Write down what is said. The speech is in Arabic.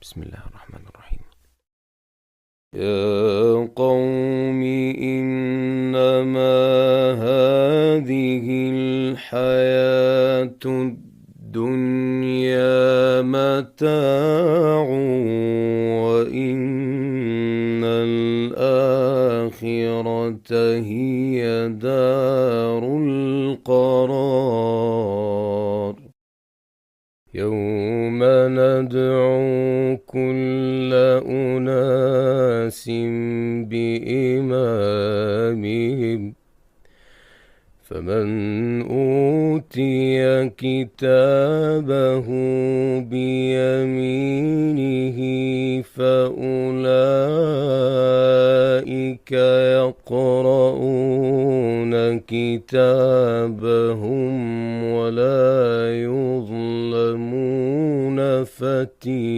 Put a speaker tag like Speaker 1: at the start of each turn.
Speaker 1: بسم الله الرحمن الرحيم. يا قوم إنما هذه الحياة الدنيا متاع وإن الآخرة هي دار القرار. يوم ندعو كل أناس بإمامهم فمن أوتي كتابه بيمينه فأولئك يقرؤون كتابهم ولا يظلمون فتيلا.